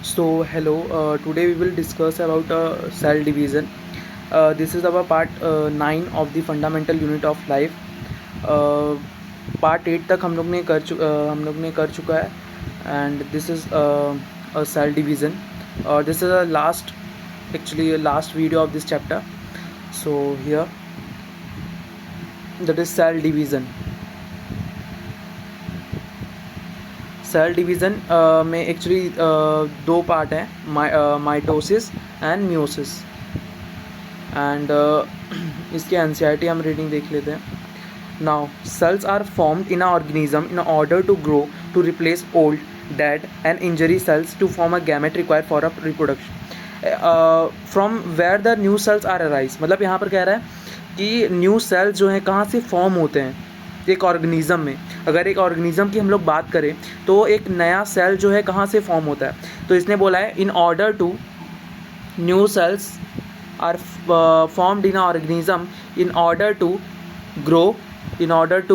So hello, today we will discuss about cell division. This is our part 9 of the fundamental unit of life. Part 8 तक हम लोग ने कर चुका है and this is a cell division और this is a last last video of this chapter. So here that is cell division. Cell division में actually दो पार्ट हैं, माइटोसिस एंड मियोसिस. एंड इसके एनसीईआरटी हम रीडिंग देख लेते हैं. Now cells are formed in a organism in order to grow, to replace old, dead and injury cells to form a gamete required for a reproduction. From where the new cells are arise, मतलब यहाँ पर कह रहा है कि new sales जो हैं कहाँ से फॉर्म होते हैं एक ऑर्गेनिज़म में. अगर एक ऑर्गेनिज़म की हम लोग बात करें तो एक नया सेल जो है कहाँ से फॉर्म होता है, तो इसने बोला है in order to new cells are formed in organism in order to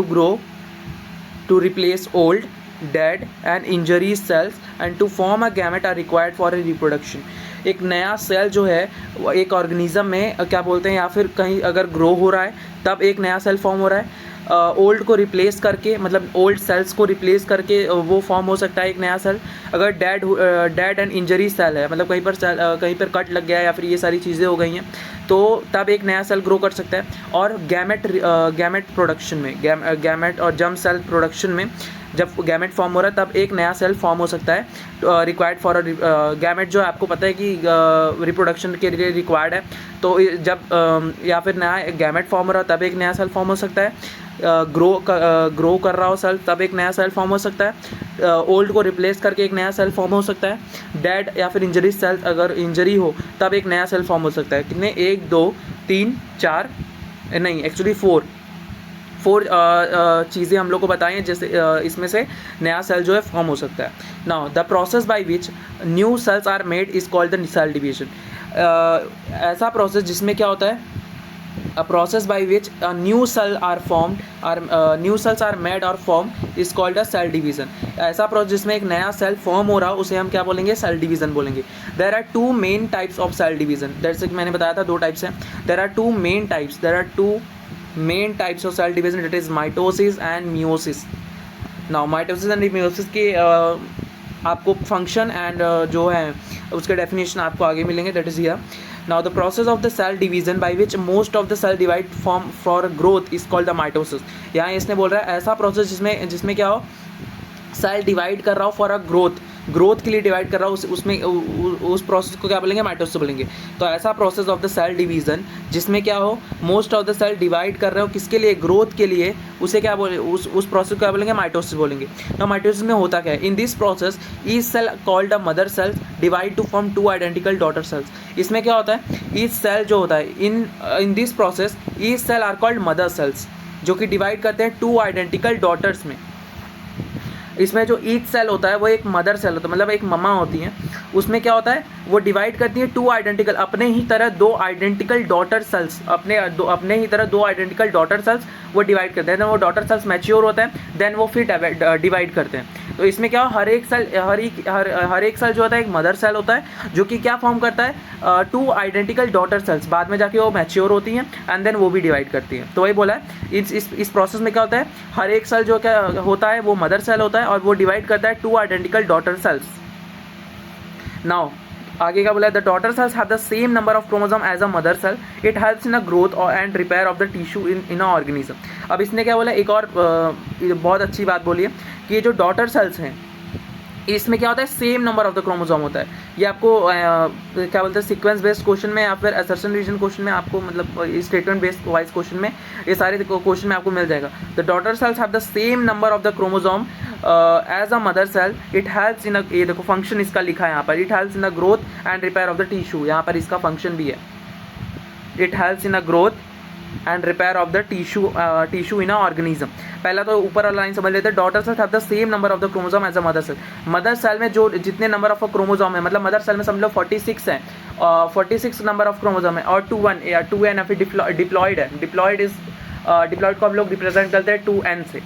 grow to replace old, dead and injured cells and to form a gamete are required for a reproduction. एक नया cell जो है वो एक organism में क्या बोलते हैं, या फिर कहीं अगर ग्रो हो रहा है तब एक नया सेल फॉर्म हो रहा है. ओल्ड को रिप्लेस करके, मतलब ओल्ड सेल्स को रिप्लेस करके वो फॉर्म हो सकता है एक नया सेल. अगर डेड एंड इंजरी सेल है, मतलब कहीं पर कट लग गया है या फिर ये सारी चीज़ें हो गई हैं, तो तब एक नया सेल ग्रो कर सकता है. और गैमेट प्रोडक्शन में, गैमेट और जर्म सेल प्रोडक्शन में जब गैमेट फॉर्म हो रहा है तब एक नया सेल फॉर्म हो सकता है रिक्वायर्ड फॉर गैमेट. जो आपको पता है कि रिप्रोडक्शन के लिए रिक्वायर्ड है, तो जब या फिर नया गैमेट फॉर्म हो रहा है तब एक नया सेल फॉर्म हो सकता है. ग्रो कर रहा हो सेल तब एक नया सेल फॉर्म हो सकता है. ओल्ड को रिप्लेस करके एक नया सेल फॉर्म हो सकता है. डेड या फिर इंजरी सेल, अगर इंजरी हो तब एक नया सेल फॉर्म हो सकता है. कितने, 1 2 3 4 नहीं, एक्चुअली 4 चीज़ें हम लोग को बताएं जैसे इसमें से नया सेल जो है फॉर्म हो सकता है. Now the process by which new cells are made is called the cell division. ऐसा प्रोसेस जिसमें क्या होता है, a process by which a new cell are formed or new cells are made or formed is called a cell division. ऐसा process जिसमें एक नया cell form हो रहा है उसे हम क्या बोलेंगे, सेल डिवीजन बोलेंगे. There are two main types of cell division. जैसे कि मैंने बताया था 2 टाइप्स हैं. There are two main types of cell division, that is mitosis and meiosis. Now mitosis and meiosis के आपको फंक्शन एंड जो है उसके डेफिनेशन आपको आगे मिलेंगे. That is here. Now the process of the cell division by which most of the cell divide form for growth is called the mitosis. यहाँ इसने बोल रहा है ऐसा प्रोसेस जिसमें क्या हो, सेल डिवाइड कर रहा हो फॉर अ ग्रोथ के लिए डिवाइड कर रहा हो, उसमें उस प्रोसेस को क्या बोलेंगे, माइटोसिस बोलेंगे. तो ऐसा process of the cell division जिसमें क्या हो, most of the cell divide कर रहे हो किसके लिए, ग्रोथ के लिए, उसे क्या बोले, उस प्रोसेस को क्या बोलेंगे, माइटोसिस बोलेंगे. तो माइटोसिस में होता क्या है, in this process each cell called a mother cells divide to form 2 identical daughter cells. इसमें क्या होता है, ईच सेल जो होता है in this process each cell are called mother cells, जो कि डिवाइड करते हैं 2 आइडेंटिकल डॉटर्स में. इसमें जो ईच सेल होता है वो एक मदर सेल होता है, मतलब एक मम्मा होती हैं. उसमें क्या होता है, वो डिवाइड करती है 2 आइडेंटिकल, अपने ही तरह 2 आइडेंटिकल डॉटर सेल्स, अपने ही तरह 2 आइडेंटिकल डॉटर सेल्स वो डिवाइड करते हैं. वो डॉटर सेल्स मैच्योर होते हैं, देन वो फिर डिवाइड करते हैं. तो इसमें क्या, हर एक सेल जो होता है एक मदर सेल होता है, जो कि क्या फॉर्म करता है, 2 आइडेंटिकल डॉटर सेल्स. बाद में जाके वो मैच्योर होती हैं एंड देन वो भी डिवाइड करती हैं. तो वही बोला है, इस प्रोसेस में क्या होता है, हर एक सेल जो क्या होता है वो मदर सेल होता है और वो डिवाइड करता है 2 आइडेंटिकल डॉटर सेल्स. नाउ आगे का बोला है, the daughter cells have the same number of chromosome as a mother cell. It helps in a growth and repair of the tissue in a organism. अब इसने क्या बोला, एक और बहुत अच्छी बात बोली है कि ये जो डॉटर सेल्स हैं इसमें क्या होता है, same number of the chromosome होता है. ये आपको क्या बोलते हैं, सीक्वेंस बेस्ड क्वेश्चन में या फिर असर्शन रीजन क्वेश्चन में आपको, मतलब स्टेटमेंट बेस्ड वाइज क्वेश्चन में ये सारे क्वेश्चन में आपको मिल जाएगा. The daughter cells have the same number of the chromosome as a mother cell. It helps in, ये देखो फंक्शन इसका लिखा है यहाँ पर, it helps in the growth and repair of the tissue. यहाँ पर इसका फंक्शन भी है, it helps in a growth and repair of the tissue in a organism. पहला तो ऊपर वाला लाइन समझ लेते हैं. Daughter cells have the same number of the chromosome as a mother cell. Mother cell में जो जितने नंबर ऑफ क्रोमोसोम है, मतलब मदर सेल में समझ लो 46 है, 46 नंबर ऑफ क्रोमोसोम है, और 2n या फिर डिप्लॉयड है. डिप्लॉयड को हम लोग रिप्रेजेंट करते हैं 2n से,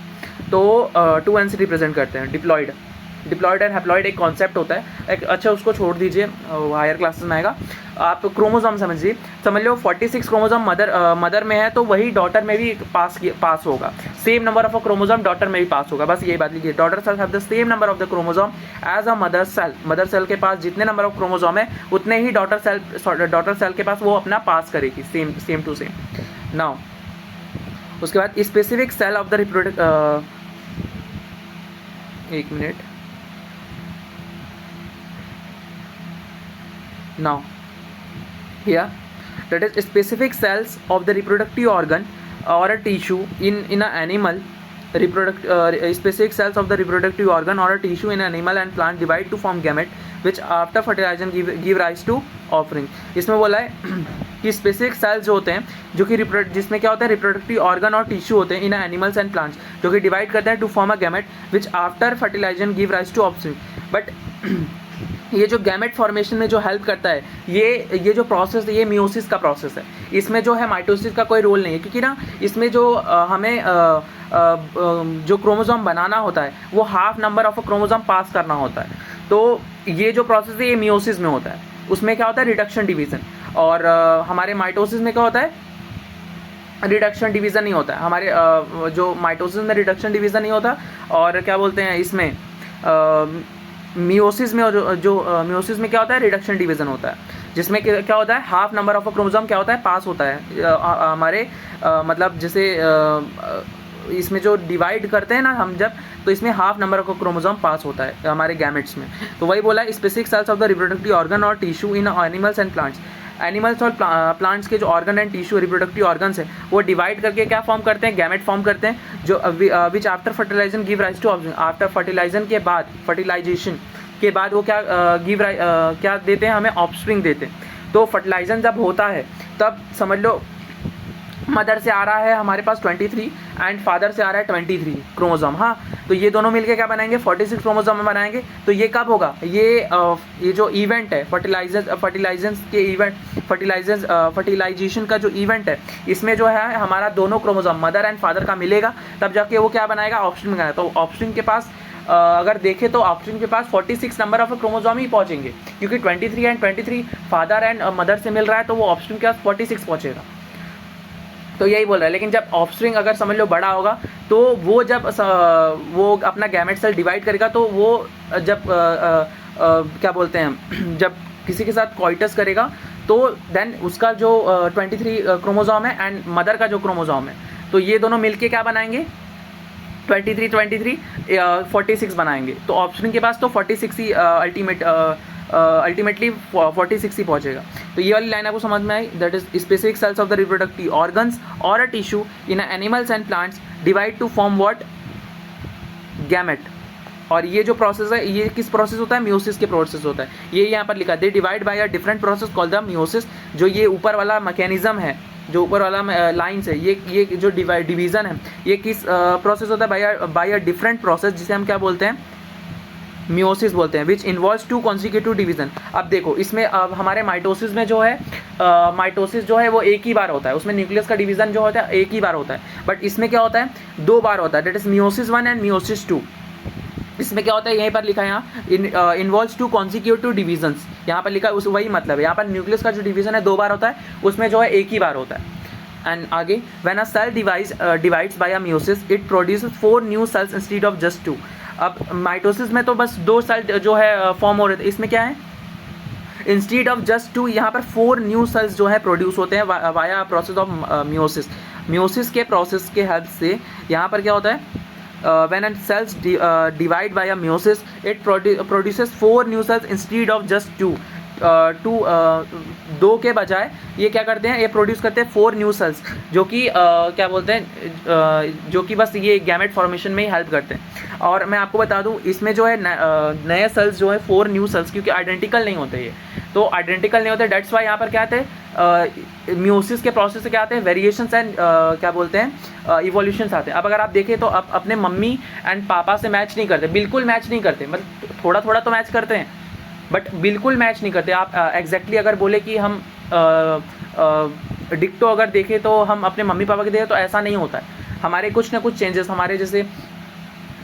तो 2n से रिप्रेजेंट करते हैं डिप्लॉयड. डिप्लॉयड एंड हैप्लॉयड एक कॉन्सेप्ट होता है एक, अच्छा उसको छोड़ दीजिए, हायर क्लासेस में आएगा। आप क्रोमोसोम समझिए, समझ लो 46 क्रोमोसोम मदर में है तो वही डॉटर में भी पास होगा, same number of chromosome daughter में भी पास होगा, बस यही बात लिखिए। Daughter cell have the same number of the chromosome as a mother cell, mother cell के पास जितने नंबर ऑफ क्रोमोसोम है उतने ही डॉटर सेल के पास वो अपना पास करेगी, सेम टू सेम। नाउ उसके बाद स्पेसिफिक सेल ऑफ द रिप्रोडक्ट, एक minute, now here that is specific cells of the reproductive organ or a tissue in an animal specific cells of the reproductive organ or a tissue in animal and plant divide to form gamete which after fertilization give rise to offspring। इसमें बोला है कि specific sales जो होते हैं जो कि जिसमें क्या होता है रिप्रोडक्टिव ऑर्गन और टिश्यू होते हैं इन एनिमल्स एंड प्लांट्स जो कि डिवाइड करते हैं to form a gamete which after fertilization give rise to offspring. But ये जो गैमेट फॉर्मेशन में जो हेल्प करता है ये जो प्रोसेस है ये मियोसिस का प्रोसेस है, इसमें जो है माइटोसिस का कोई रोल नहीं है, क्योंकि ना इसमें जो हमें जो क्रोमोसोम बनाना होता है वो हाफ नंबर ऑफ क्रोमोसोम पास करना होता है। तो ये जो प्रोसेस है ये मियोसिस में होता है, उसमें क्या होता है रिडक्शन डिवीज़न, और हमारे माइटोसिस में क्या होता है रिडक्शन डिवीज़न नहीं होता है। हमारे जो माइटोसिस में रिडक्शन डिवीज़न नहीं होता, और क्या बोलते हैं इसमें मियोसिस में जो मियोसिस में क्या होता है रिडक्शन डिवीज़न होता है, जिसमें क्या होता है हाफ नंबर ऑफ क्रोमोसोम क्या होता है पास होता है हमारे मतलब जैसे इसमें जो डिवाइड करते हैं ना हम जब, तो इसमें half number of chromosome pass होता है हमारे गैमेट्स में। तो वही बोला specific cells of the reproductive organ और tissue in animals and plants, animals और प्लांट्स के जो organ and tissue reproductive organs है वो डिवाइड करके क्या फॉर्म करते हैं गैमेट फॉर्म करते हैं, जो which after fertilization give rise to offspring, after fertilization के बाद वो क्या क्या देते हैं हमें ऑफस्प्रिंग देते हैं। तो फर्टिलाइजेशन जब होता है तब समझ लो मदर से आ रहा है हमारे पास 23 एंड फादर से आ रहा है 23 क्रोमोसोम, हाँ तो ये दोनों मिलके क्या बनाएंगे 46 क्रोमोसोम में बनाएंगे। तो ये कब होगा, ये जो इवेंट है फर्टिलाइजेशन का जो इवेंट है इसमें जो है हमारा दोनों क्रोमोसोम मदर एंड फादर का मिलेगा, तब जाके वो क्या बनाएगा ऑफस्प्रिंग बनाएगा। तो ऑफस्प्रिंग के पास अगर देखें तो ऑफस्प्रिंग के पास 46 नंबर ऑफ क्रोमोसोम ही पहुंचेंगे, क्योंकि 23 एंड 23 फादर एंड मदर से मिल रहा है तो वो ऑफस्प्रिंग के पास 46 पहुंचेगा। तो यही बोल रहा है। लेकिन जब ऑफस्प्रिंग अगर समझ लो बड़ा होगा तो वो जब वो अपना गैमेट सेल डिवाइड करेगा तो वो जब क्या बोलते हैं जब किसी के साथ कॉइटस करेगा तो देन उसका जो 23 क्रोमोसोम है एंड मदर का जो क्रोमोसोम है तो ये दोनों मिलके क्या बनाएंगे 23 46 बनाएंगे। तो ऑफस्प्रिंग के पास तो 46 ही अल्टीमेटली 46 ही पहुंचेगा। तो ये वाली लाइन आपको समझ में आई, that is specific cells of the reproductive organs और a tissue in animals and plants divide to form what gamete. और ये जो प्रोसेस है ये किस प्रोसेस होता है मियोसिस के प्रोसेस होता है, ये यहाँ पर लिखा they divide by a different process called the meiosis. जो ये ऊपर वाला मैकेनिज्म है जो ऊपर वाला लाइन्स है ये जो डिवीज़न है ये किस प्रोसेस होता है बाय अ डिफरेंट प्रोसेस जिसे हम क्या बोलते हैं मियोसिस बोलते हैं, विच इन्वॉल्व्स 2 कॉन्सिक्यूटिव डिवीज़न। अब देखो इसमें अब हमारे माइटोसिस में जो है माइटोसिस जो है वो एक ही बार होता है, उसमें न्यूक्लियस का डिवीज़न जो होता है एक ही बार होता है, बट इसमें क्या होता है 2 बार होता है, that is meiosis 1 and meiosis 2। इसमें क्या होता है यहीं पर लिखा है यहाँ इन्वॉल्व्स 2 कॉन्सिक्यूटिव डिवीजन्स, यहाँ पर लिखा है उस वही मतलब है, यहाँ पर न्यूक्लियस का जो डिवीज़न है 2 बार होता है, उसमें जो है एक ही बार होता है। एंड आगे when a cell divides by a meiosis it produces 4 new cells instead of just 2। अब माइटोसिस में तो बस 2 सेल जो है फॉर्म हो रहे थे, इसमें क्या है इंस्टेड ऑफ जस्ट 2 यहाँ पर 4 न्यू सेल्स जो है प्रोड्यूस होते हैं via process of meiosis. Meiosis के प्रोसेस के हेल्प से यहाँ पर क्या होता है when a cells divide by a meiosis it produces 4 new cells instead of just 2। 2 के बजाय ये क्या करते हैं ये प्रोड्यूस करते हैं 4 न्यू सेल्स जो कि क्या बोलते हैं जो कि बस ये गैमेट फॉर्मेशन में ही हेल्प करते हैं। और मैं आपको बता दूं इसमें जो है नए सेल्स जो है 4 न्यू सेल्स क्योंकि आइडेंटिकल नहीं होते ये, तो आइडेंटिकल नहीं होते डेट्स वाई यहाँ पर क्या आते हैं मियोसिस के प्रोसेस से क्या आते हैं वेरिएशंस एंड क्या बोलते हैं इवोल्यूशंस आते हैं। अब अगर आप देखें तो आप अपने मम्मी एंड पापा से मैच नहीं करते, बिल्कुल मैच नहीं करते, मतलब थोड़ा थोड़ा तो मैच करते हैं बट बिल्कुल मैच नहीं करते। आप एग्जैक्टली अगर बोले कि हम डिक्टो अगर देखें तो हम अपने मम्मी पापा के देखें तो ऐसा नहीं होता है, हमारे कुछ ना कुछ चेंजेस हमारे जैसे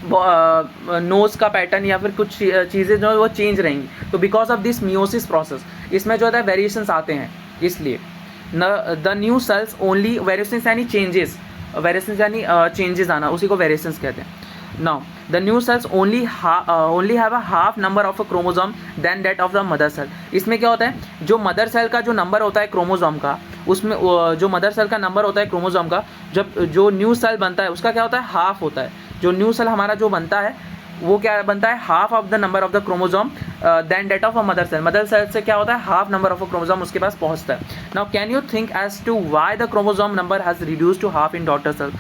नोज़ का पैटर्न या फिर कुछ चीज़ें जो है वो चेंज रहेंगी। तो because of this meiosis process इसमें जो होता है वेरिएशंस आते हैं, इसलिए the new cells only variations यानी चेंजेस, वेरिएशंस यानी चेंजेस आना, उसी को वेरिएशंस कहते हैं। Now the new cells only have a half number of a chromosome than that of the mother cell. इसमें क्या होता है, जो मदर सेल का जो नंबर होता है क्रोमोसोम का, उसमें जो मदर सेल का नंबर होता है क्रोमोसोम का, जब जो न्यू सेल बनता है उसका क्या होता है, हाफ होता है। जो न्यू सेल हमारा जो बनता है वो क्या बनता है, half of the number of the chromosome than that of a mother cell. Mother cell से क्या होता है, half number of a chromosome उसके पास पहुंचता है। Now can you think as to why the chromosome number has reduced to half in daughter cell.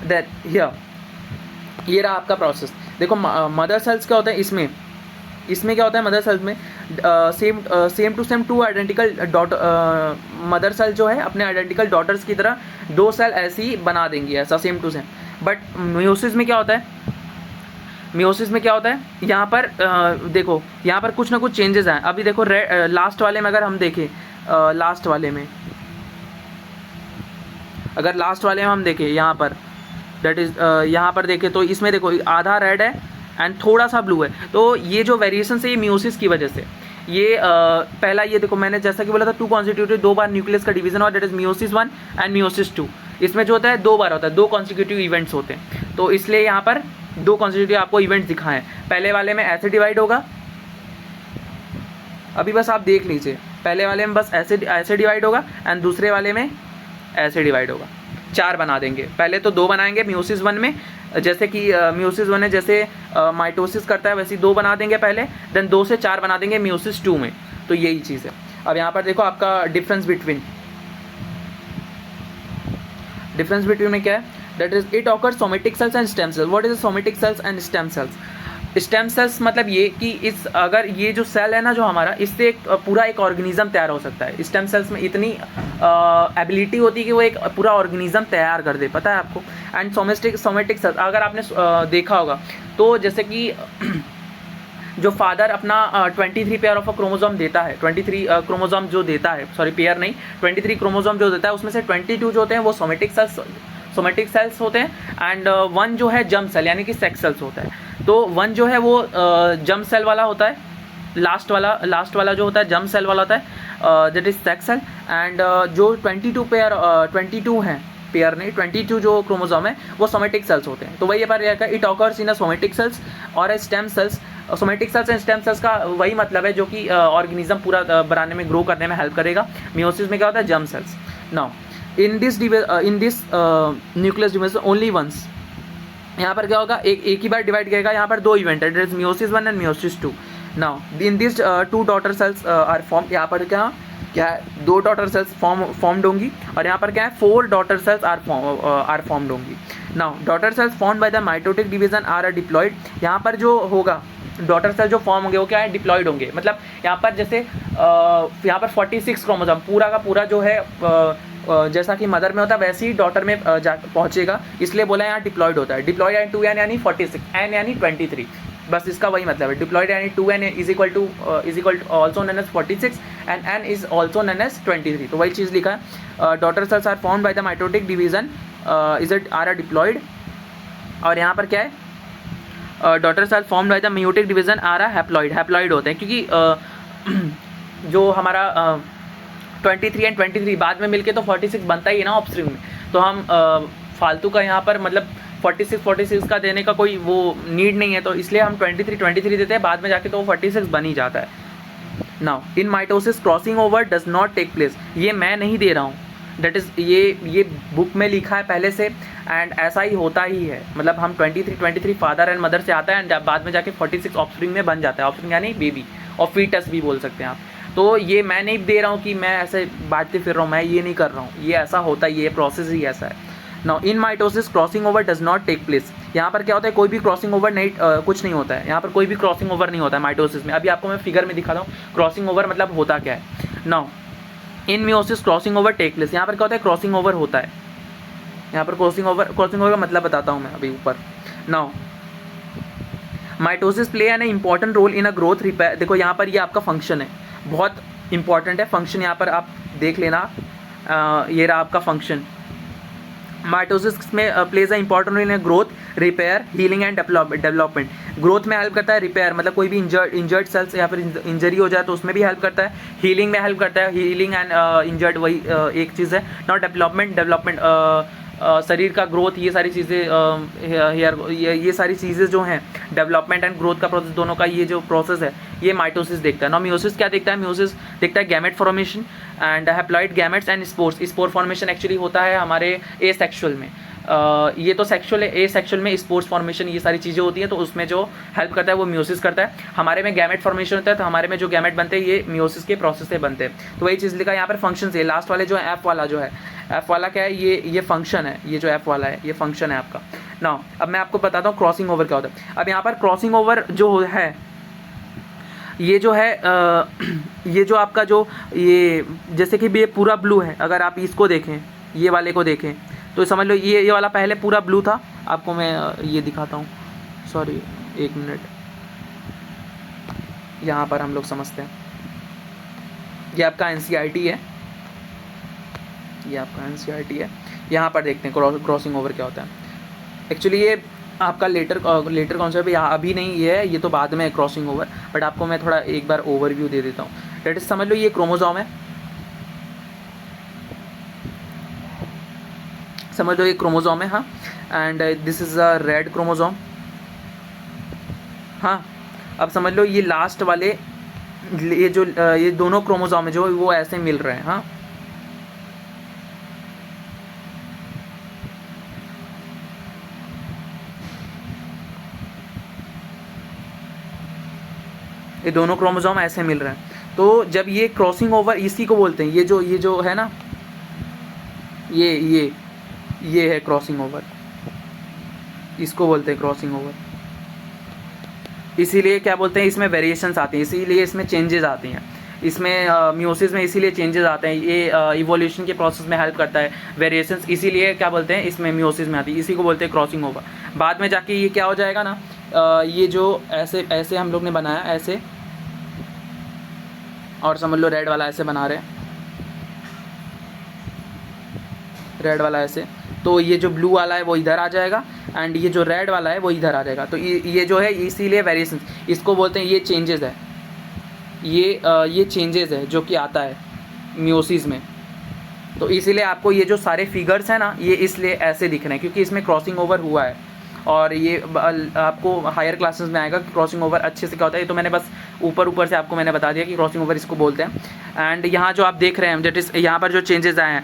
That here, ये रहा आपका प्रोसेस। देखो मदर सेल्स क्या होता है, इसमें क्या होता है, मदर सेल्स में same to same to identical daughter, mother cell जो है अपने आइडेंटिकल डॉटर्स की तरह दो सेल ऐसी ही बना देंगी, ऐसा same to same. But meiosis में क्या होता है, मियोसिस में क्या होता है, यहाँ पर देखो यहाँ पर कुछ ना कुछ चेंजेस आए। अभी देखो लास्ट वाले में अगर हम देखें, लास्ट वाले में अगर लास्ट वाले में हम देखें यहाँ पर, दैट इज़ यहाँ पर देखें तो इसमें देखो आधा रेड है एंड थोड़ा सा ब्लू है। तो ये जो वेरिएशन है ये मियोसिस की वजह से, ये पहला ये देखो मैंने जैसा कि बोला था 2 कॉन्सिक्यूटिव 2 बार न्यूक्लियस का डिवीजन और that is meiosis 1 and meiosis 2। इसमें जो होता है 2 बार होता है, 2 कॉन्सिक्यूटिव इवेंट्स होते हैं। तो इसलिए यहाँ पर 2 कॉन्सिक्यूटिव आपको इवेंट्स दिखाएं। पहले वाले में ऐसे डिवाइड होगा, अभी बस आप देख लीजिए, पहले वाले में बस ऐसे डिवाइड होगा एंड दूसरे वाले में ऐसे डिवाइड होगा। 4 बना देंगे, पहले तो 2 बनाएंगे मियोसिस 1 में, जैसे कि मियोसिस 1 है जैसे माइटोसिस करता है वैसे 2 बना देंगे पहले, देन 2 से 4 बना देंगे मियोसिस 2 में। तो यही चीज़ है। अब यहाँ पर देखो आपका डिफरेंस बिटवीन में क्या है, that is it occurs somatic cells and stem sales. What is somatic cells and stem sales. Stem cells मतलब ये कि इस अगर ये जो सेल है ना जो हमारा, इससे एक पूरा एक ऑर्गेनिज्म तैयार हो सकता है। स्टेम सेल्स में इतनी एबिलिटी होती है कि वो एक पूरा ऑर्गेनिज्म तैयार कर दे, पता है आपको। एंड सोमेटिक सेल्स अगर आपने देखा होगा तो जैसे कि जो फादर अपना 23 पेयर ऑफ अ क्रोमोसोम देता है, 23 क्रोमोसोम जो देता है, सॉरी पेयर नहीं, 23 क्रोमोसोम जो देता है उसमें से 22 जो होते हैं वो सोमेटिक सेल्स होते हैं एंड 1 जो है जर्म सेल यानी कि सेक्स सेल्स होता है। तो 1 जो है वो जर्म सेल वाला होता है, लास्ट वाला जो होता है जर्म सेल वाला होता है, that is sex cell. And जो 22 हैं, पेयर नहीं 22 जो क्रोमोसोम है वो सोमेटिक सेल्स होते हैं। तो वही पर it occurs in a somatic cells और a stem cells. Somatic cells and stem cells का वही मतलब है जो कि ऑर्गेनिज्म पूरा बनाने में, ग्रो करने में हेल्प करेगा। मियोसिस में क्या होता है, germ cells. Now in this nucleus division only once, यहाँ पर क्या होगा, एक ही बार डिवाइड करेगा। यहाँ पर 2 इवेंट है, meiosis 1 and meiosis 2। Now in this 2 daughter cells are form. यहाँ पर क्या है, 2 डॉटर सेल्स फॉर्म्ड होंगी और यहाँ पर क्या है 4 डॉटर सेल्स आर फॉर्म्ड होंगी। Now daughter cells formed by the mitotic division are diploid. यहाँ पर जो होगा डॉटर सेल जो फॉर्म होंगे वो क्या है, डिप्लॉयड होंगे। मतलब यहाँ पर जैसे यहाँ पर 46 क्रोमोसोम पूरा का पूरा जो है जैसा कि मदर में होता है वैसे ही डॉटर में जा पहुँचेगा, इसलिए बोला यहाँ डिप्लॉयड होता है। डिप्लॉयड यानी 2n यानी 46, n यानी 23, बस इसका वही मतलब है। डिप्लॉयड यानी 2n is equal to also known as 46 and n is also known as 23। तो वही चीज़ लिखा है। Daughter cells are formed by the mitotic division is it are diploid. और यहाँ पर क्या है, daughter cell formed by the meiotic division are haploid होते हैं, क्योंकि जो हमारा 23 एंड 23 बाद में मिलके तो 46 बनता ही है ना ऑफस्प्रिंग में। तो हम फालतू का यहाँ पर मतलब 46 का देने का कोई वो नीड नहीं है, तो इसलिए हम 23 देते हैं, बाद में जाके तो वो 46 बन ही जाता है। Now in mitosis crossing over does not take place. ये मैं नहीं दे रहा हूँ, दैट इज़ ये बुक में लिखा है पहले से एंड ऐसा ही होता ही है। मतलब हम 23 फादर एंड मदर से आता है एंड बाद में जाके 46 ऑफस्प्रिंग में बन जाता है। ऑफस्प्रिंग यानी बेबी और फीटस भी बोल सकते हैं आप। तो ये मैं नहीं दे रहा हूँ कि मैं ऐसे बांटते फिर रहा हूँ, मैं ये नहीं कर रहा हूँ, ये ऐसा होता है, ये प्रोसेस ही ऐसा है। Now in mitosis crossing over does not take place. यहाँ पर क्या होता है, कोई भी क्रॉसिंग ओवर नहीं कुछ नहीं होता है। यहाँ पर कोई भी क्रॉसिंग ओवर नहीं होता है माइटोसिस में। अभी आपको मैं फिगर में दिखाता हूँ क्रॉसिंग ओवर मतलब होता क्या है। Now in meiosis crossing over take place. यहाँ पर क्या होता है, क्रॉसिंग ओवर होता है। यहाँ पर क्रॉसिंग ओवर का मतलब बताता हूँ मैं अभी ऊपर। Now mitosis play an important role in a growth repair. देखो यहाँ पर ये आपका फंक्शन है, बहुत इंपॉर्टेंट है फंक्शन। यहाँ पर आप देख लेना, ये रहा आपका फंक्शन। माइटोसिस में plays a important role in growth, repair, healing and development. Growth में हेल्प करता है, रिपेयर मतलब कोई भी इंजर्ड सेल्स या फिर इंजरी हो जाए तो उसमें भी हेल्प करता है, हीलिंग में हेल्प करता है, हीलिंग एंड इंजर्ड वही एक चीज़ है। नॉट डेवलपमेंट शरीर का ग्रोथ, ये सारी चीज़ें हेयर ये सारी चीज़ें जो हैं, डेवलपमेंट एंड ग्रोथ का प्रोसेस, दोनों का ये जो प्रोसेस है ये माइटोसिस देखता है। ना मियोसिस क्या देखता है? मियोसिस देखता है gamete formation and haploid gametes and spores. Spore formation actually होता है हमारे एसेक्सुअल में, ये तो सेक्सुअल है, एसेक्सुअल में स्पोर्स फॉर्मेशन ये सारी चीज़ें होती हैं, तो उसमें जो हेल्प करता है वो मियोसिस करता है। हमारे में गैमेट फॉर्मेशन होता है, तो हमारे में जो गैमेट बनते हैं ये मियोसिस के प्रोसेस से बनते हैं। तो वही चीज़ लिखा है यहाँ पर फंक्शन से। लास्ट वाले जो है एफ वाला जो है, एफ वाला क्या है? ये फंक्शन है, ये जो एफ वाला है ये फंक्शन है आपका। ना अब मैं आपको बताता हूँ क्रॉसिंग ओवर क्या होता है। अब यहाँ पर क्रॉसिंग ओवर जो है ये जो है ये जो आपका जो ये जैसे कि ये पूरा ब्लू है, अगर आप इसको देखें, ये वाले को देखें तो समझ लो ये वाला पहले पूरा ब्लू था। आपको मैं ये दिखाता हूँ, सॉरी एक मिनट, यहाँ पर हम लोग समझते हैं। ये आपका एनसीईआरटी है, ये आपका एनसीईआरटी है। यहाँ पर देखते हैं क्रॉसिंग ओवर क्या होता है। एक्चुअली ये आपका लेटर कॉन्सेप्ट यहाँ अभी नहीं ये तो बाद में है क्रॉसिंग ओवर, बट आपको मैं थोड़ा एक बार ओवरव्यू दे देता हूँ। डेट इज समझ लो ये क्रोमोसोम है, समझ लो ये क्रोमोसोम है, हाँ, and this is a red chromosome, हाँ। अब समझ लो ये लास्ट वाले ये जो ये दोनों क्रोमोसोम है जो वो ऐसे मिल रहे हैं, हाँ। ये दोनों क्रोमोसोम ऐसे मिल रहे हैं। तो जब ये क्रॉसिंग ओवर, इसी को बोलते हैं, ये जो है ना, ये है क्रॉसिंग ओवर, इसको बोलते हैं क्रॉसिंग ओवर। इसीलिए क्या बोलते हैं, इसमें वेरिएशंस आती हैं, इसीलिए इसमें चेंजेस आती हैं, इसमें मियोसिस में इसीलिए चेंजेस आते हैं। ये इवोल्यूशन के प्रोसेस में हेल्प करता है, वेरिएशंस इसीलिए क्या बोलते हैं इसमें मियोसिस में आती है, इसी को बोलते हैं क्रॉसिंग ओवर। बाद में जाके ये क्या हो जाएगा ना, ये जो ऐसे हम लोग ने बनाया ऐसे, और समझ लो रेड वाला ऐसे बना रहे हैं, रेड वाला ऐसे, तो ये जो ब्लू वाला है वो इधर आ जाएगा एंड ये जो रेड वाला है वो इधर आ जाएगा। तो ये जो है इसीलिए वेरिएशन, इसको बोलते हैं, ये चेंजेस है, ये चेंजेस है जो कि आता है मियोसिस में। तो इसीलिए आपको ये जो सारे फिगर्स हैं ना ये इसलिए ऐसे दिख रहे हैं क्योंकि इसमें क्रॉसिंग ओवर हुआ है। और ये आपको हायर क्लासेस में आएगा कि क्रॉसिंग ओवर अच्छे से क्या होता है। ये तो मैंने बस ऊपर से आपको मैंने बता दिया कि क्रॉसिंग ओवर इसको बोलते हैं। एंड यहाँ जो आप देख रहे हैं दैट इज़ यहाँ पर जो चेंजेस आए हैं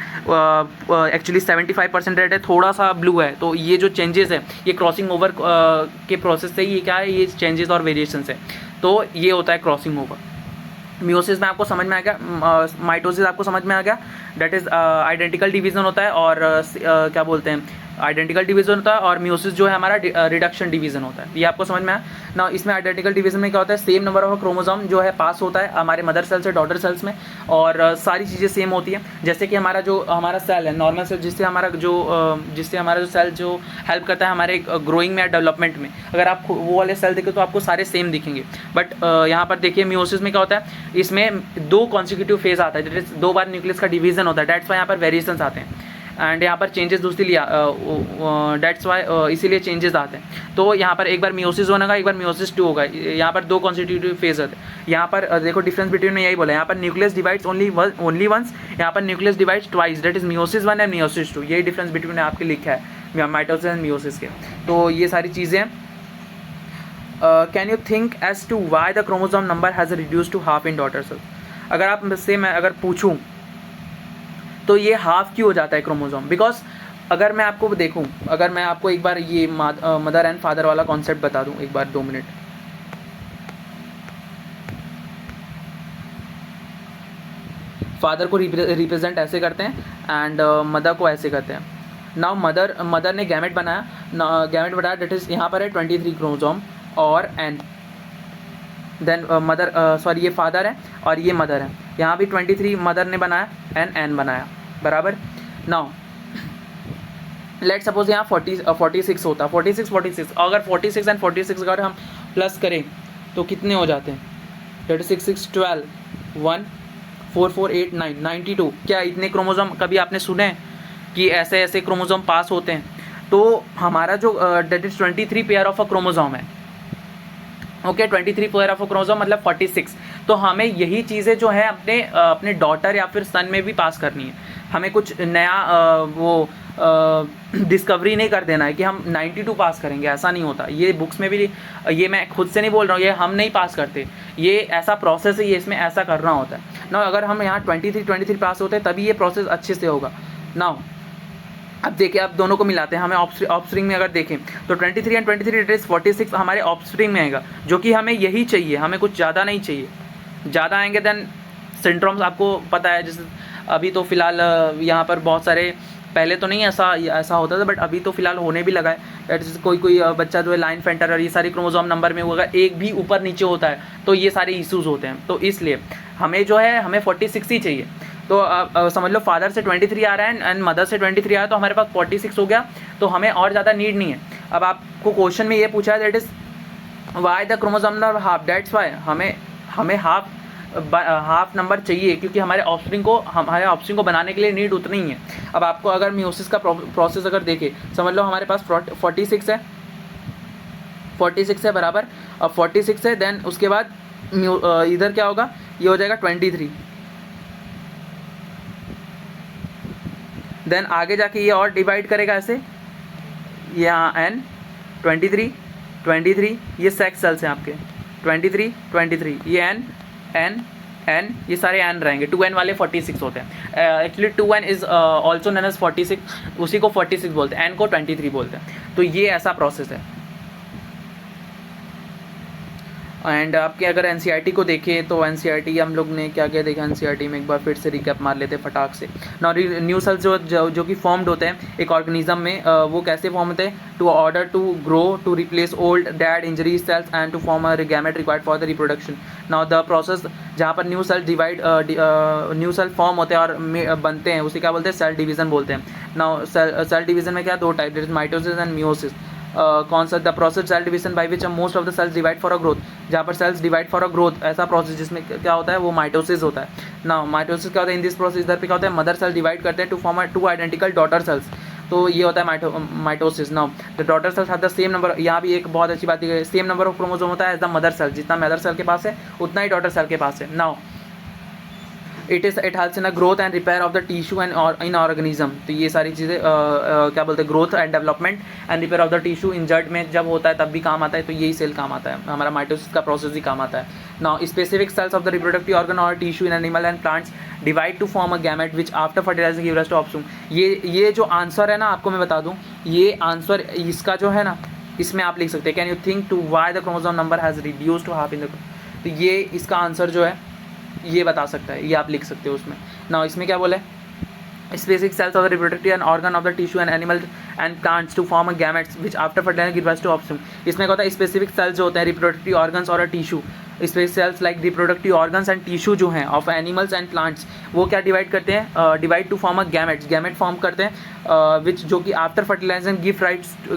एक्चुअली 75% रेड है, थोड़ा सा ब्लू है। तो ये जो चेंजेस है ये क्रॉसिंग ओवर के प्रोसेस से ही क्या है, ये चेंजेस और वेरिएशंस है। तो ये होता है क्रॉसिंग ओवर। मियोसिस में आपको समझ में आ गया, माइटोसिस आपको समझ में आ गया, दैट इज़ आइडेंटिकल डिवीज़न होता है और क्या बोलते हैं आइडेंटिकल डिवीज़न होता है, और मियोसिस जो है हमारा रिडक्शन डिवीज़न होता है। ये आपको समझ में आया ना। इसमें आइडेंटिकल डिवीज़न में क्या होता है, सेम नंबर ऑफ क्रोमोसोम जो है पास होता है हमारे मदर सेल से डॉटर सेल्स में, और सारी चीज़ें सेम होती हैं। जैसे कि हमारा सेल है नॉर्मल सेल, जिससे हमारा जो सेल जो हेल्प करता है हमारे ग्रोइंग में या डेवलपमेंट में, अगर आप वो वाले सेल देखें तो आपको सारे सेम दिखेंगे। बट यहाँ पर देखिए मियोसिस में क्या होता है, इसमें 2 कॉन्सिक्यूटिव फेज आता है, दैट इज 2 बार न्यूक्लियस का डिवीजन होता है, डेट्स वाई यहाँ पर वेरिएशंस आते हैं। एंड यहाँ पर चेंजेस दूसरी लिया, डेट्स वाई इसीलिए चेंजेस आते हैं। तो यहाँ पर एक बार मियोसिस होने का, एक बार मियोसिस 2 होगा। यहाँ पर 2 कॉन्स्टिट्यूटिव फेज होते हैं। यहाँ पर देखो डिफरेंस बिटवीन में यही बोला, यहाँ पर न्यूक्लियस डिवाइड्स ओनली वंस, यहाँ पर nucleus divides twice, that is meiosis 1 and meiosis 2। यही डिफरेंस बिटवीन आपके लिखा है माइटोसिस एंड मियोसिस के। तो ये सारी चीज़ें can you think as to why the chromosome number has reduce to half in daughter cell. अगर आप मुझसे मैं अगर पूछूं तो ये हाफ क्यों हो जाता है क्रोमोसोम, बिकॉज अगर मैं आपको देखूं, अगर मैं आपको एक बार ये मदर एंड फादर वाला कॉन्सेप्ट बता दूं एक बार 2 मिनट। फादर को रिप्रेजेंट ऐसे करते हैं एंड मदर को ऐसे करते हैं। नाउ मदर ने गैमेट बनाया डेट इज यहाँ पर है 23 क्रोमोसोम और एन, देन सॉरी ये फादर है और ये मदर है, यहाँ भी 23 मदर ने बनाया एन बनाया, बराबर। नाउ लेट सपोज यहाँ 46 होता, 46 अगर 46 एंड 46 अगर हम प्लस करें तो कितने हो जाते हैं, 36 6 12 1 4 4 8 9 92। क्या इतने क्रोमोसोम कभी आपने सुने कि ऐसे ऐसे क्रोमोसोम पास होते हैं। तो हमारा जो that is 23 pair of a chromosome है, okay 23 pair of a chromosome मतलब 46। तो हमें यही चीज़ें जो है अपने डॉटर या फिर सन में भी पास करनी है। हमें कुछ नया वो डिस्कवरी नहीं कर देना है कि हम 92 पास करेंगे, ऐसा नहीं होता। ये बुक्स में भी, ये मैं खुद से नहीं बोल रहा हूँ, ये हम नहीं पास करते, ये ऐसा प्रोसेस है, ये इसमें ऐसा करना होता है ना। अगर हम यहाँ 23 पास होते हैं तभी ये प्रोसेस अच्छे से होगा ना। अब देखिए, अब दोनों को मिलाते हैं। हमें ऑफस्प्रिंग में अगर देखें तो 23 एंड 23 इट इज 46 हमारे ऑफस्प्रिंग में आएगा, जो कि हमें यही चाहिए, हमें कुछ ज़्यादा नहीं चाहिए। ज़्यादा आएंगे देन सिंड्रोम्स आपको पता है, जैसे अभी तो फिलहाल यहाँ पर बहुत सारे, पहले तो नहीं ऐसा होता था, बट अभी तो फिलहाल होने भी लगा है। कोई बच्चा जो है लाइन फेंटर और ये सारी क्रोमोसोम नंबर में होगा, एक भी ऊपर नीचे होता है तो ये सारे इश्यूज़ होते हैं। तो इसलिए हमें जो है हमें 46 ही चाहिए। तो समझ लो फादर से 23 आ रहा है एंड मदर से 23 आ रहा है, तो हमारे पास 46 हो गया, तो हमें और ज़्यादा नीड नहीं है। अब आपको क्वेश्चन में ये पूछा है that is why the chromosome number half, that's why हमें हाफ नंबर चाहिए, क्योंकि हमारे ऑफस्प्रिंग को बनाने के लिए नीड उतनी ही है। अब आपको अगर मियोसिस का प्रोसेस अगर देखें, समझ लो हमारे पास 46 है, 46 है बराबर। अब 46 है, देन उसके बाद इधर क्या होगा, ये हो जाएगा 23, देन आगे जाके ये और डिवाइड करेगा ऐसे, यहाँ n 23 ये सेक्स सेल्स हैं आपके, 23 ये n ये सारे n रहेंगे। 2n वाले 46 होते हैं। Actually 2n is also known as 46, उसी को 46 बोलते हैं, n को 23 बोलते हैं। तो ये ऐसा प्रोसेस है। एंड आपके अगर एनसीईआरटी को देखें तो एनसीईआरटी हम लोग ने क्या क्या देखा, एनसीईआरटी में एक बार फिर से रिकैप मार लेते हैं फटाक से। न्यू सेल्स जो कि फॉर्म्ड होते हैं एक ऑर्गेनिज्म में, वो कैसे फॉर्म होते हैं, to order to grow, to replace old dead injury cells and to form a gamete required for the reproduction. Now the process जहाँ पर न्यू सेल फॉर्म होते हैं और बनते हैं, उसे क्या बोलते हैं, सेल डिवीजन बोलते हैं। नाउ सेल डिवीजन में क्या, दो type, there is mitosis and meiosis. कौन सा, the process cell division by which most of the cells divide for a growth, जहाँ पर cells divide for a growth, ऐसा प्रोसेस जिसमें क्या होता है वो माइटोसिस होता है ना। माइटोसिस क्या होता है, इन दिस प्रोसेस इधर पे क्या होता है, मदर सेल डिवाइड करते हैं to form 2 identical daughter cells, तो ये होता है mitosis. Now the daughter cells have the same number, यहाँ भी एक बहुत अच्छी बात है, सेम नंबर ऑफ क्रोमोसोम होता है एज द मदर सेल, जितना मदर सेल के पास है उतना ही डॉटर सेल के पास है। Now it helps in a growth and repair of the tissue and in organism. तो ये सारी चीज़ें क्या बोलते हैं, growth and development and repair of the tissue injured में जब होता है तब भी काम आता है, तो यही सेल काम आता है, हमारा माइटोसिस का प्रोसेस ही काम आता है। Now specific cells of the reproductive organ और tissue in animal and plants divide to form a gamete which after fertilising give rise to offspring. ये जो आंसर है ना, आपको मैं बता दूँ, ये आंसर इसका जो है ना, इसमें आप लिख सकते हैं, can you think to why the chromosome number has reduced to half in the, तो ये इसका आंसर जो है ये बता सकता है, ये आप लिख सकते हो उसमें ना। इसमें क्या बोला है, specific cells of the reproductive and organ of the tissue and animal and plants to form a gametes which after fertilization give rise to offspring। इसमें क्या होता है, स्पेसिफिक सेल्स जो होते हैं रिप्रोडक्टिव ऑर्गन्स और tissue, specific sales like reproductive organs and tissue जो हैं ऑफ एनिमल्स एंड प्लांट्स, वो क्या डिवाइड करते हैं, divide to form a gamete फॉर्म करते हैं, विच जो कि after fertilization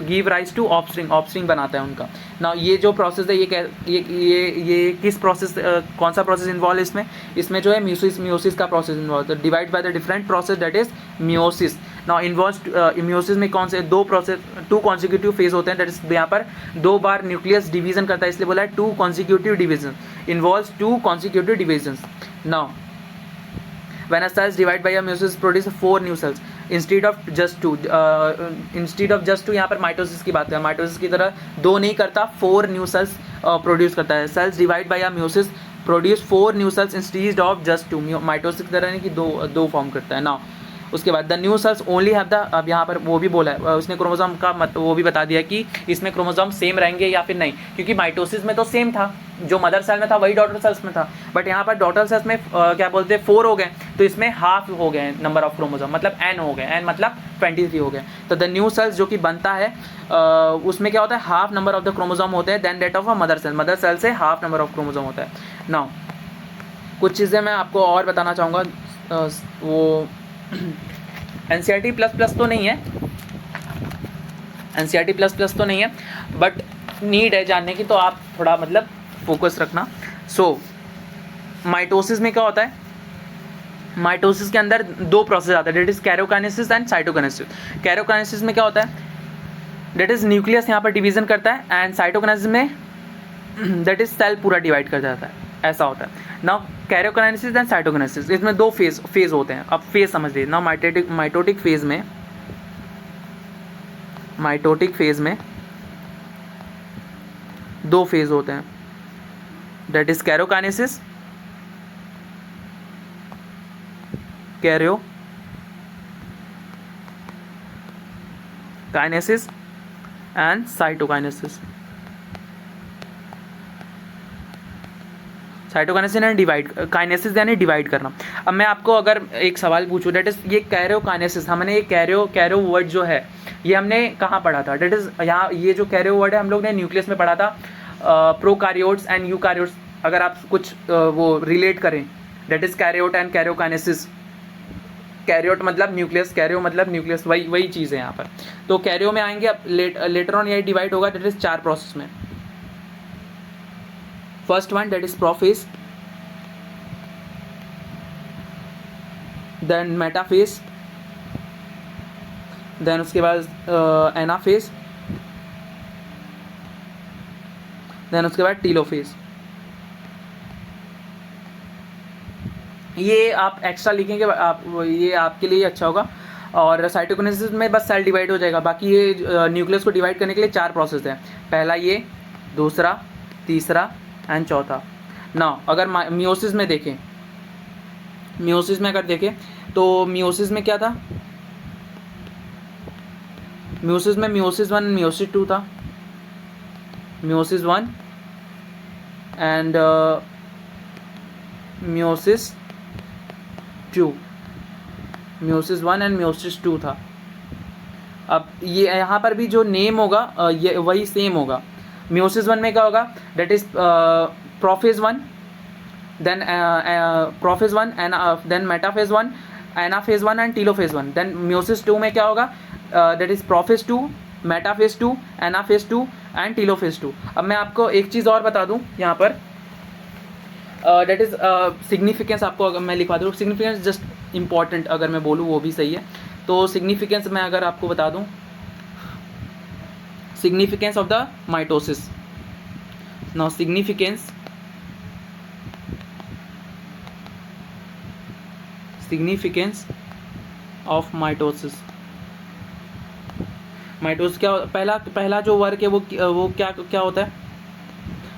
give rise to offspring बनाता है उनका ना। ये जो प्रोसेस है ये किस प्रोसेस, कौन सा प्रोसेस इन्वॉल्व है इसमें जो है मियोसिस का प्रोसेस इन्वॉल्व है, divide by the different process that is meiosis. Now involve meiosis में कौन से टू कॉन्सिक्यूटिव फेज होते हैं, दैट इज यहाँ पर 2 बार न्यूक्लियस डिवीजन करता है, इसलिए बोला है 2 consecutive division, involves 2 consecutive division. Now when a cells divide by a meiosis produce 4 new cells instead of just 2, यहाँ पर माइटोसिस की बात है, माइटोसिस की तरह 2 नहीं करता, 4 न्यू सेल्स प्रोड्यूस करता है। Cells divide by a meiosis produce 4 new cells instead of just 2, mitosis की तरह नहीं कि दो फॉर्म करता है ना। उसके बाद the new cells only have the, अब यहाँ पर वो भी बोला है, उसने क्रोमोसोम का वो भी बता दिया कि इसमें क्रोमोसोम सेम रहेंगे या फिर नहीं, क्योंकि माइटोसिस में तो सेम था, जो मदर सेल में था वही डॉटर सेल्स में था, बट यहाँ पर डॉटर सेल्स में क्या बोलते हैं 4 हो गए, तो इसमें हाफ हो गए नंबर ऑफ क्रोमोसोम, मतलब n हो गए, n मतलब 23 हो गए। तो द न्यू सेल्स जो कि बनता है उसमें क्या होता है, half number of the chromosome होते हैं than that of a mother cell से हाफ नंबर ऑफ क्रोमोसोम होता है। नाउ कुछ चीज़ें मैं आपको और बताना चाहूँगा, वो एनसीईआरटी प्लस तो नहीं है, एनसीईआरटी प्लस तो नहीं है, बट नीड है जानने की, तो आप थोड़ा मतलब फोकस रखना। सो माइटोसिस में क्या होता है, माइटोसिस के अंदर दो प्रोसेस आता है, that is karyokinesis and cytokinesis. Karyokinesis में क्या होता है, डेट इज न्यूक्लियस यहाँ पर डिवीजन करता है, एंड साइटोकाइनेसिस में दैट इज सेल पूरा डिवाइड कर जाता है, ऐसा होता है। नाउ कैरियोकाइनेसिस एंड साइटोकाइनेसिस, इसमें दो फेज होते हैं। अब फेज समझ लीजिए। नाउ माइटोटिक फेज में दो फेज होते हैं, that is karyokinesis and cytokinesis. Cytokinesis यानी डिवाइड, काइनेसिस यानी डिवाइड करना। अब मैं आपको अगर एक सवाल पूछूं, डेट इज ये कैरियोकाइनेसिस, हमने ये कैरियो वर्ड जो है ये हमने कहाँ पढ़ा था, डेट इज यहाँ ये जो कैरियो वर्ड है हम लोग ने न्यूक्लियस में पढ़ा था, प्रोकारियोट्स एंड यूकारियोट्स। अगर आप कुछ वो रिलेट करें, डेट इज कैरियोट एंड कैरियोकाइनेसिस। कैरियोट मतलब न्यूक्लियस, कैरियो मतलब न्यूक्लियस, वही चीज़ है यहाँ पर। तो कैरियो में आएंगे, अब लेटर ऑन ये डिवाइड होगा, डेट इज 4 प्रोसेस में। First one that is prophase, then metaphase, then उसके बाद एनाफेज, देन उसके बाद टीलोफेज। ये आप एक्स्ट्रा लिखेंगे, आप ये आपके लिए अच्छा होगा। और साइटोकाइनेसिस में बस सेल डिवाइड हो जाएगा, बाकी ये न्यूक्लियस को डिवाइड करने के लिए 4 प्रोसेस है। पहला ये, दूसरा, तीसरा एंड चौथा। ना अगर मियोसिस में देखें, मियोसिस में अगर देखें तो मियोसिस में क्या था, मियोसिस में मियोसिस 1 मियोसिस 2 था, meiosis 1 and meiosis 2, meiosis 1 and meiosis 2 था। अब ये यहाँ पर भी जो नेम होगा ये वही सेम होगा। मियोसिस 1 में क्या होगा, that is prophase 1, then prophase 1 and then metaphase 1, anaphase 1 and telophase 1। Then meiosis 2 में क्या होगा, that is prophase 2, metaphase 2, anaphase 2 and telophase 2। अब मैं आपको एक चीज़ और बता दूं यहाँ पर, डेट इज सिग्निफिकेंस। आपको अगर मैं लिखवा दूँ सिग्निफिकेंस, जस्ट इम्पॉर्टेंट अगर मैं बोलूँ वो भी सही है। तो सिग्निफिकेंस मैं अगर आपको बता दूँ, significance of the mitosis. Now significance of mitosis. Mitosis क्या, पहला जो वर्क है वो क्या होता है,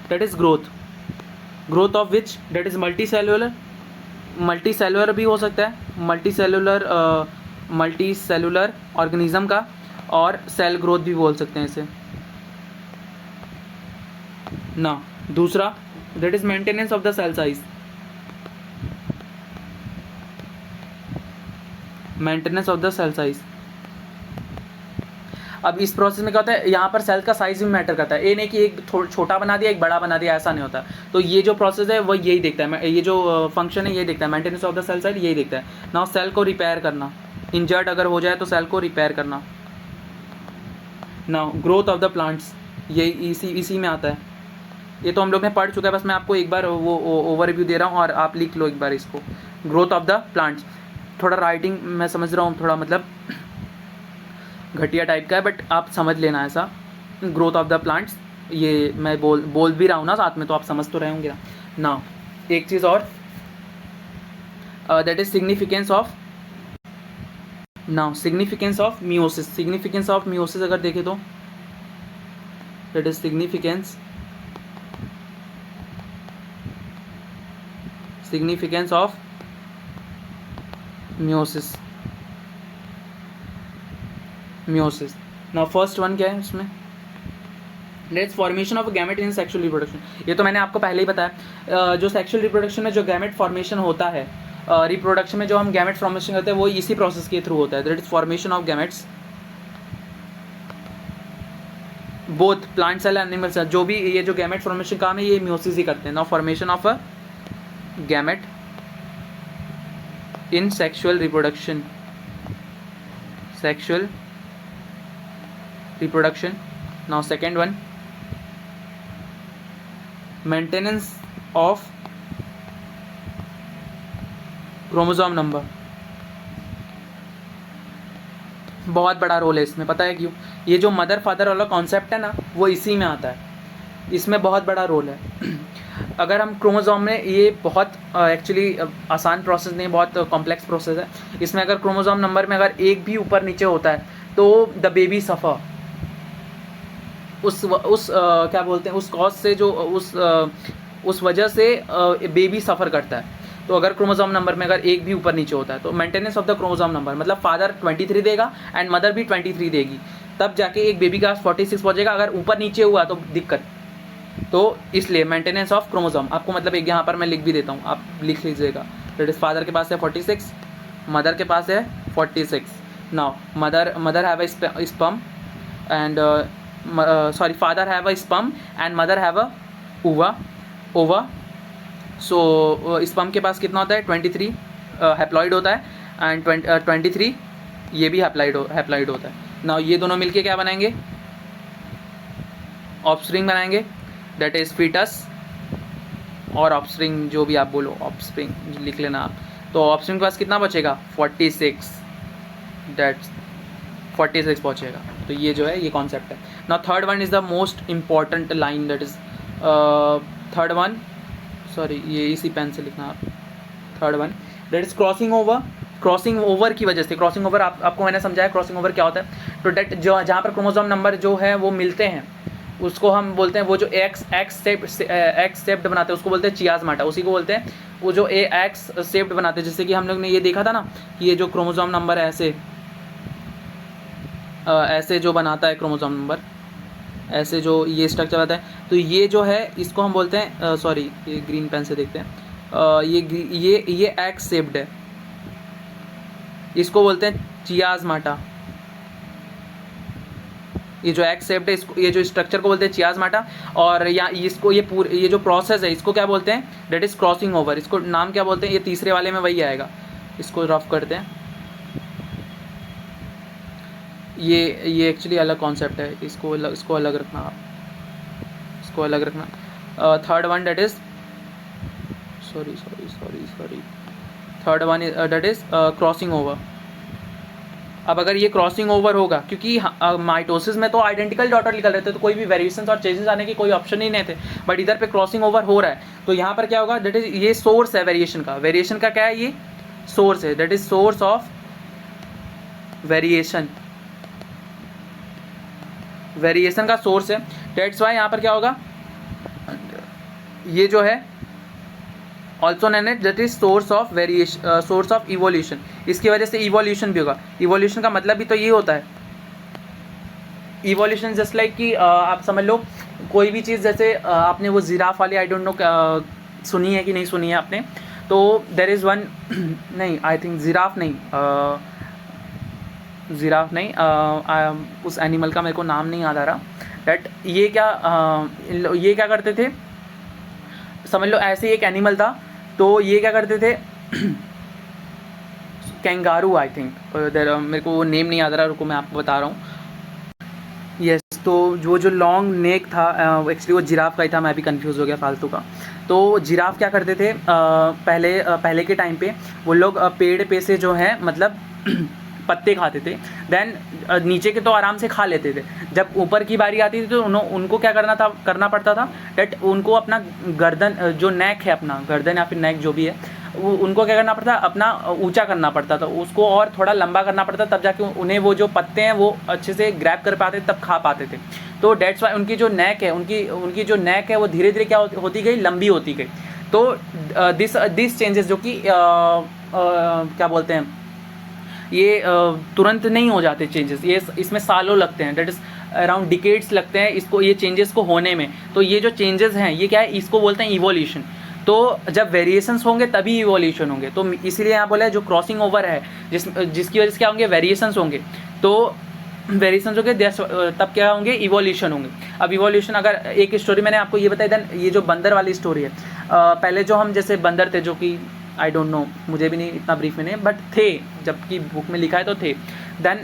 that is growth of which, that is multi cellular भी हो सकता है, मल्टी सेलुलर ऑर्गेनिज्म का, और सेल ग्रोथ भी बोल सकते हैं इसे ना। दूसरा that is maintenance of the cell size, maintenance of the cell size. अब इस प्रोसेस में क्या होता है, यहाँ पर सेल का साइज भी मैटर करता है, ये नहीं कि एक छोटा बना दिया एक बड़ा बना दिया, ऐसा नहीं होता। तो ये जो प्रोसेस है वो यही देखता है, ये जो फंक्शन है यही देखता है, maintenance of the cell size यही देखता है ना। सेल को रिपेयर करना, इंजर्ड अगर हो जाए तो सेल को रिपेयर करना ना। ग्रोथ ऑफ द प्लांट्स ये इसी में आता है, ये तो हम लोग ने पढ़ चुका है, बस मैं आपको एक बार वो ओवरव्यू दे रहा हूँ और आप लिख लो एक बार इसको। ग्रोथ ऑफ द प्लांट्स, थोड़ा राइटिंग मैं समझ रहा हूँ थोड़ा मतलब घटिया टाइप का है, बट आप समझ लेना ऐसा। ग्रोथ ऑफ द प्लांट्स ये मैं बोल भी रहा हूँ ना साथ में, तो आप समझ तो रहे होंगे ना। एक चीज़ और, that is significance of meiosis. Significance of meiosis अगर देखें तो that is significance of meiosis. Now first one क्या है उसमें, let's formation of gamete in sexual reproduction. ये तो मैंने आपको पहले ही बताया, जो सेक्सुअल रिप्रोडक्शन में जो गैमेट फॉर्मेशन होता है, रिप्रोडक्शन में जो हम गैमेट फॉर्मेशन करते हैं वो इसी प्रोसेस के थ्रू होता है, that is formation of gametes, both plant cell animal cell. जो भी ये जो गैमेट फॉर्मेशन काम है ये मियोसिस ही करते हैं। Now formation of a gamete in sexual reproduction, now second one, maintenance of chromosome number बहुत बड़ा रोल है इसमें, पता है क्यों? ये जो मदर फादर वाला कॉन्सेप्ट है ना, वो इसी में आता है, इसमें बहुत बड़ा रोल है। अगर हम क्रोमोसोम में, ये बहुत एक्चुअली आसान प्रोसेस नहीं, बहुत कॉम्प्लेक्स प्रोसेस है। इसमें अगर क्रोमोसोम नंबर में अगर एक भी ऊपर नीचे होता है तो द बेबी सफ़र, उस क्या बोलते हैं, उस कॉज से, जो उस वजह से बेबी सफ़र करता है। तो अगर क्रोमोसोम नंबर में अगर एक भी ऊपर नीचे होता है तो maintenance of the chromosome number, मतलब फादर 23 देगा एंड मदर भी 23 देगी, तब जाके एक बेबी का 46 पहुँचेगा। अगर ऊपर नीचे हुआ तो दिक्कत। तो इसलिए मेंटेनेंस ऑफ क्रोमोसोम, आपको मतलब एक यहाँ पर मैं लिख भी देता हूँ, आप लिख लीजिएगा। दैट इज फादर के पास है 46, मदर के पास है 46। Now mother have a sperm and father have a sperm and mother have a ओवा। सो स्पर्म के पास कितना होता है? 23 हैप्लॉइड होता है एंड 23 ये भी हैप्लॉइड होता है। नाउ ये दोनों मिलके क्या बनाएंगे? ऑफस्प्रिंग बनाएंगे, दैट इज़ फीटस और ऑफस्प्रिंग, जो भी आप बोलो, ऑफस्प्रिंग लिख लेना आप। तो ऑफस्प्रिंग के पास कितना बचेगा? 46, दैट्स 46 पहुँचेगा। तो ये जो है ये कॉन्सेप्ट है। Now third one is the most important line, that is third one, sorry ये इसी पेन से लिखना आप। Third one that is crossing over. Crossing over की वजह से, क्रॉसिंग ओवर आपको मैंने समझाया क्रॉसिंग ओवर क्या होता है। तो डेट जो जहाँ पर क्रोमोसोम नंबर जो है वो मिलते हैं उसको हम बोलते हैं, वो जो एक्स शेप्ड बनाते हैं उसको बोलते हैं चियाज़माटा, उसी को बोलते हैं। वो जो एक्स शेप्ड बनाते हैं, जैसे कि हम लोग ने ये देखा था ना कि ये जो क्रोमोसोम नंबर है ऐसे जो बनाता है क्रोमोसोम नंबर, ऐसे जो ये स्ट्रक्चर आता है, तो ये जो है इसको हम बोलते हैं, सॉरी ये ग्रीन पेन से देखते हैं, ये एक्स शेप्ड है, इसको बोलते हैं चियाज़माटा। ये जो एक्स शेप्ड है, इसको, ये जो स्ट्रक्चर को बोलते हैं चियाज़माटा। और या इसको ये जो प्रोसेस है इसको क्या बोलते हैं? That is crossing over. इसको नाम क्या बोलते हैं? ये तीसरे वाले में वही आएगा। इसको रफ करते हैं। ये एक्चुअली अलग कॉन्सेप्ट है, इसको अलग रखना आप, इसको अलग रखना। Third one that is sorry third one that is crossing over. अब अगर ये क्रॉसिंग ओवर होगा, क्योंकि माइटोसिस में तो आइडेंटिकल डॉटर निकल रहे थे तो कोई भी वेरिएशंस और चेंजेस आने के कोई ऑप्शन ही नहीं थे, बट इधर पे क्रॉसिंग ओवर हो रहा है तो यहाँ पर क्या होगा? दैट इज ये सोर्स है वेरिएशन का क्या है? ये सोर्स है, that is source of variation का सोर्स है। डेट्स वाई यहाँ पर क्या होगा? ये जो है also known as that is source of variation, source of evolution. इसकी वजह से इवोल्यूशन भी होगा। इवोल्यूशन का मतलब भी तो ये होता है, इवोल्यूशन जस्ट लाइक कि आप समझ लो कोई भी चीज़, जैसे आपने वो जिराफ वाली, आई डोंट नो सुनी है कि नहीं सुनी है आपने, तो देर इज़ वन नहीं, आई थिंक जिराफ नहीं, उस एनिमल का मेरे को नाम नहीं याद आ रहा। बट ये क्या करते थे, समझ लो ऐसे एक एनिमल था, तो ये क्या करते थे कैंगारू, आई थिंक, मेरे को वो नेम नहीं याद आ रहा, रुको मैं आपको बता रहा हूँ। यस, तो वो जो लॉन्ग नेक था, एक्चुअली वो जिराफ का ही था, मैं भी कंफ्यूज हो गया फालतू का। तो जिराफ क्या करते थे, पहले के टाइम पे वो लोग पेड़ पे से जो है मतलब पत्ते खाते थे, देन नीचे के तो आराम से खा लेते थे। जब ऊपर की बारी आती थी तो उनको क्या करना पड़ता था, डेट उनको अपना गर्दन, जो नेक है, अपना गर्दन या फिर नेक जो भी है, वो उनको क्या करना पड़ता, अपना ऊंचा करना पड़ता था, उसको और थोड़ा लंबा करना पड़ता, तब जाके उन्हें वो जो पत्ते हैं वो अच्छे से ग्रैब कर पाते, तब खा पाते थे। तो डेट्स वाई उनकी जो नेक है, उनकी जो नेक है वो धीरे धीरे क्या होती गई, लंबी होती गई। तो दिस चेंजेस जो कि क्या बोलते हैं, ये तुरंत नहीं हो जाते चेंजेस, ये इसमें सालों लगते हैं, डेट इज़ अराउंड डिकेड्स लगते हैं इसको, ये चेंजेस को होने में। तो ये जो चेंजेस हैं ये क्या है, इसको बोलते हैं इवोल्यूशन। तो जब वेरिएशंस होंगे तभी इवोल्यूशन होंगे। तो इसीलिए यहाँ बोला है जो क्रॉसिंग ओवर है, जिसकी वजह से क्या होंगे, वेरिएशंस होंगे। तो वेरिएशंस होंगे तब क्या होंगे, इवोल्यूशन होंगे। अब इवोल्यूशन, अगर एक स्टोरी मैंने आपको ये बताई, देन ये जो बंदर वाली स्टोरी है, पहले जो हम जैसे बंदर थे, जो कि आई डोंट नो, मुझे भी नहीं इतना ब्रीफ में नहीं, बट थे, जबकि बुक में लिखा है तो थे। देन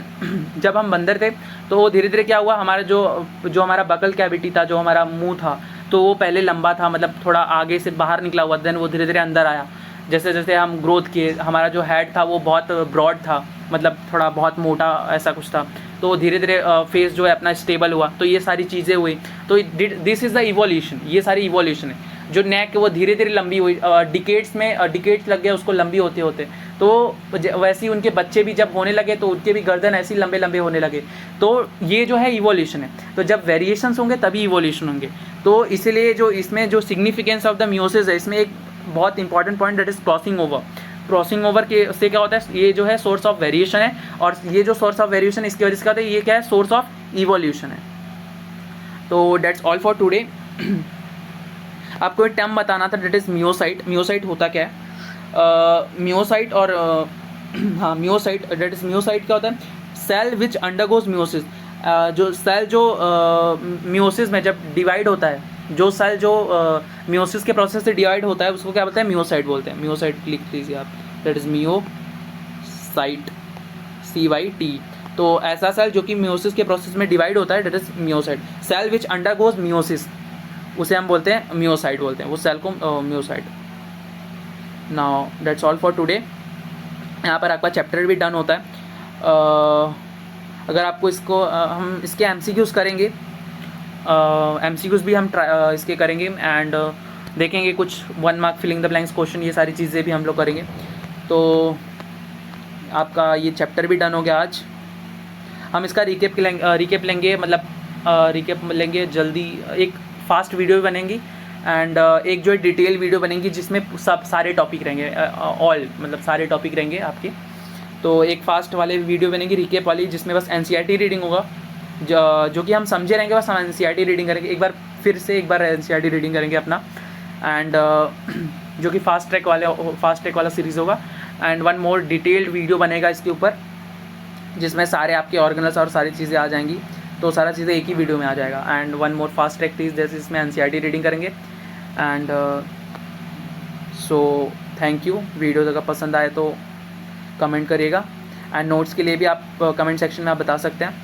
जब हम बंदर थे तो वो धीरे धीरे क्या हुआ, हमारा जो हमारा बकल कैविटी था, जो हमारा मुंह था, तो वो पहले लंबा था, मतलब थोड़ा आगे से बाहर निकला हुआ, देन वो धीरे धीरे अंदर आया। जैसे जैसे हम ग्रोथ किए, हमारा जो हेड था वो बहुत ब्रॉड था, मतलब थोड़ा बहुत मोटा ऐसा कुछ था, तो धीरे धीरे फेस जो है अपना स्टेबल हुआ, तो ये सारी चीज़ें हुई। तो दिस इज़ द इवोल्यूशन, ये सारी इवोल्यूशन है। जो नेक वो धीरे धीरे लंबी हुई, डिकेट्स में डिकेट्स लग गया उसको लंबी होते होते, तो वैसे ही उनके बच्चे भी जब होने लगे तो उनके भी गर्दन ऐसे ही लंबे लंबे होने लगे। तो ये जो है इवोल्यूशन है। तो जब वेरिएशंस होंगे तभी इवोल्यूशन होंगे। तो इसीलिए जो इसमें जो सिग्निफिकेंस ऑफ द मियोसिस है, इसमें एक बहुत important point that is crossing over. Crossing over के से क्या होता है, ये जो है सोर्स ऑफ वेरिएशन है, और ये जो सोर्स ऑफ वेरिएशन इसकी वजह से क्या होता है, ये क्या है, सोर्स ऑफ इवोल्यूशन है। तो दैट्स ऑल फॉर टुडे। आपको एक टर्म बताना था, दैट इज मियोसाइट। मियोसाइट होता क्या है, मियोसाइट और हाँ मियोसाइट, दैट इज मियोसाइट क्या होता है, सेल विच अंडरगोज मियोसिस। जो सेल जो मियोसिस में जब डिवाइड होता है, जो सेल जो मियोसिस के प्रोसेस से डिवाइड होता है उसको क्या बोलते हैं, मियोसाइट बोलते हैं। मियोसाइट लिख लीजिए आप, दैट इज मियोसाइट, CYT। तो ऐसा सेल जो कि मियोसिस के प्रोसेस में डिवाइड होता है, that is meiocyte. Cell which undergoes meiosis, उसे हम बोलते हैं मियोसाइट बोलते हैं, वो सेल को meiocyte. Now that's all for today. यहाँ पर आपका चैप्टर भी डन होता है। अगर आपको इसको हम इसके MCQs करेंगे, MCQs भी हम इसके करेंगे, एंड देखेंगे कुछ 1 mark filling the blanks question, ये सारी चीज़ें भी हम लोग करेंगे। तो आपका ये चैप्टर भी डन हो गया आज। हम इसका रिकेप लेंगे, मतलब रिकेप लेंगे जल्दी। एक फास्ट वीडियो भी बनेंगी, एंड एक जो है डिटेल वीडियो बनेंगी जिसमें सब सारे टॉपिक रहेंगे, ऑल मतलब सारे टॉपिक रहेंगे आपके। तो एक फास्ट वाले वीडियो बनेगी रिकेप वाली, जिसमें बस NCERT रीडिंग होगा, जो कि हम समझे रहेंगे, बस हम NCERT रीडिंग करेंगे एक बार, फिर से एक बार NCERT रीडिंग करेंगे अपना, एंड जो कि फास्ट ट्रैक वाला सीरीज़ होगा। एंड 1 मोर डिटेल्ड वीडियो बनेगा इसके ऊपर, जिसमें सारे आपके ऑर्गेनल्स और सारी चीज़ें आ जाएंगी, तो सारा चीज़ें एक ही वीडियो में आ जाएगा। एंड 1 मोर फास्ट ट्रैक टीज, जैसे इसमें NCERT रीडिंग करेंगे। And so thank you. Video अगर पसंद आए तो कमेंट करिएगा, एंड नोट्स के लिए भी आप कमेंट सेक्शन में आप बता सकते हैं।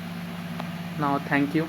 Now thank you.